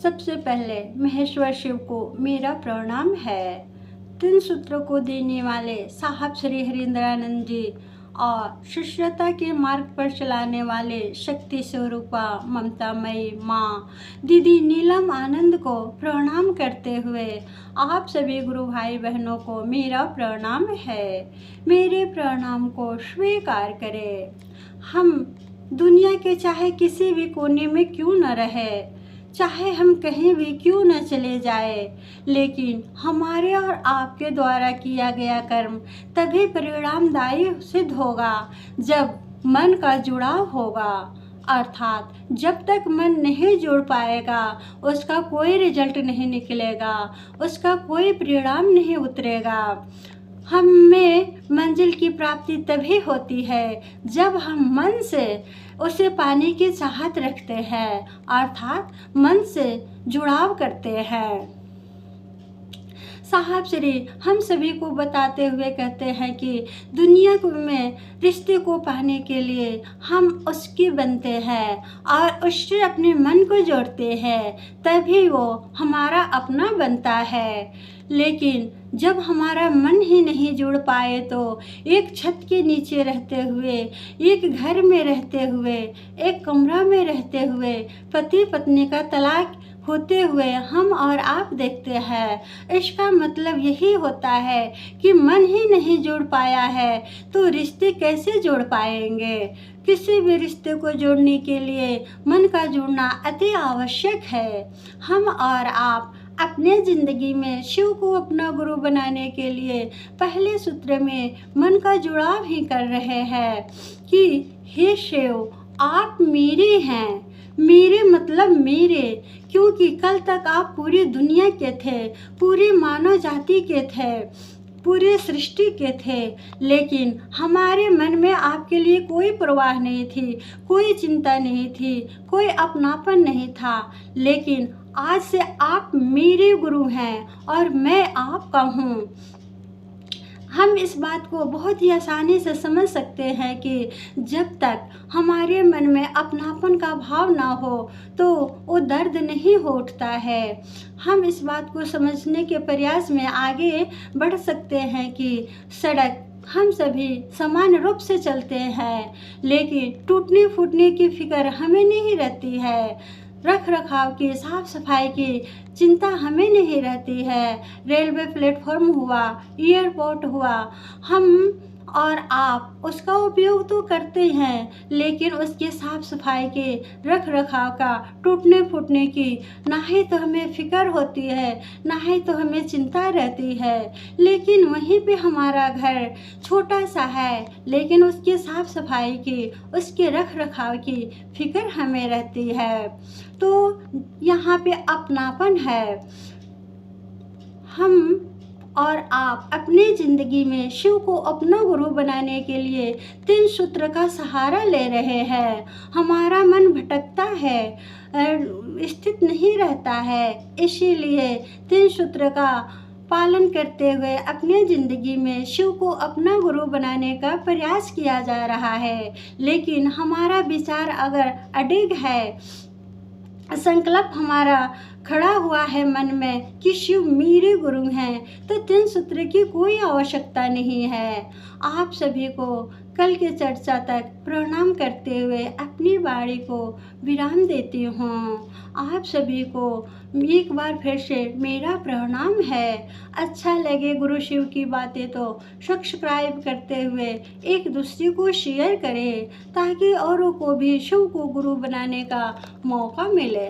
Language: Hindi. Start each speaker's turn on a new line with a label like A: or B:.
A: सबसे पहले महेश्वर शिव को मेरा प्रणाम है। 3 सूत्रों को देने वाले साहब श्री हरिंद्रानंद जी और शिष्यता के मार्ग पर चलाने वाले शक्ति स्वरूपा ममतामयी माँ दीदी नीलम आनंद को प्रणाम करते हुए आप सभी गुरु भाई बहनों को मेरा प्रणाम है। मेरे प्रणाम को स्वीकार करें। हम दुनिया के चाहे किसी भी कोने में क्यों न रहे, चाहे हम कहीं भी क्यों न चले जाए, लेकिन हमारे और आपके द्वारा किया गया कर्म तभी परिणामदायी सिद्ध होगा जब मन का जुड़ाव होगा। अर्थात जब तक मन नहीं जुड़ पाएगा उसका कोई रिजल्ट नहीं निकलेगा, उसका कोई परिणाम नहीं उतरेगा। हमें मंजिल की प्राप्ति तभी होती है जब हम मन से उसे पाने की चाहत रखते हैं, अर्थात मन से जुड़ाव करते हैं। साहब श्री हम सभी को बताते हुए कहते हैं कि दुनिया में रिश्ते को पाने के लिए हम उसके बनते हैं और उससे अपने मन को जोड़ते हैं, तभी वो हमारा अपना बनता है। लेकिन जब हमारा मन ही नहीं जुड़ पाए तो एक छत के नीचे रहते हुए, एक घर में रहते हुए, एक कमरा में रहते हुए पति पत्नी का तलाक होते हुए हम और आप देखते हैं। इसका मतलब यही होता है कि मन ही नहीं जुड़ पाया है तो रिश्ते कैसे जोड़ पाएंगे। किसी भी रिश्ते को जोड़ने के लिए मन का जुड़ना अति आवश्यक है। हम और आप अपने ज़िंदगी में शिव को अपना गुरु बनाने के लिए पहले सूत्र में मन का जुड़ाव ही कर रहे हैं कि हे शिव आप मेरे हैं। मेरे मतलब मेरे, क्योंकि कल तक आप पूरी दुनिया के थे, पूरी मानव जाति के थे, पूरे सृष्टि के थे, लेकिन हमारे मन में आपके लिए कोई परवाह नहीं थी, कोई चिंता नहीं थी, कोई अपनापन नहीं था। लेकिन आज से आप मेरे गुरु हैं और मैं आपका हूँ। हम इस बात को बहुत ही आसानी से समझ सकते हैं कि जब तक हमारे मन में अपनापन का भाव ना हो तो वो दर्द नहीं हो उठता है। हम इस बात को समझने के प्रयास में आगे बढ़ सकते हैं कि सड़क हम सभी समान रूप से चलते हैं, लेकिन टूटने फूटने की फिक्र हमें नहीं रहती है। रख रखाव की, साफ सफाई की चिंता हमें नहीं रहती है। रेलवे प्लेटफॉर्म हुआ, एयरपोर्ट हुआ, हम और आप उसका उपयोग तो करते हैं, लेकिन उसकी साफ सफाई के, रख रखाव का, टूटने फूटने की ना ही तो हमें फिक्र होती है, ना ही तो हमें चिंता रहती है। लेकिन वहीं पे हमारा घर छोटा सा है, लेकिन उसकी साफ सफाई की, उसके रख रखाव की फिक्र हमें रहती है। तो यहाँ पे अपनापन है। हम और आप अपनी ज़िंदगी में शिव को अपना गुरु बनाने के लिए 3 सूत्र का सहारा ले रहे हैं। हमारा मन भटकता है, स्थित नहीं रहता है, इसीलिए 3 सूत्र का पालन करते हुए अपने ज़िंदगी में शिव को अपना गुरु बनाने का प्रयास किया जा रहा है। लेकिन हमारा विचार अगर अडिग है, संकल्प हमारा खड़ा हुआ है मन में कि शिव मेरे गुरु हैं, तो 3 सूत्र की कोई आवश्यकता नहीं है। आप सभी को कल के चर्चा तक प्रणाम करते हुए अपनी वाणी को विराम देती हूँ। आप सभी को एक बार फिर से मेरा प्रणाम है। अच्छा लगे गुरु शिव की बातें तो सब्सक्राइब करते हुए एक दूसरे को शेयर करें, ताकि औरों को भी शिव को गुरु बनाने का मौका मिले।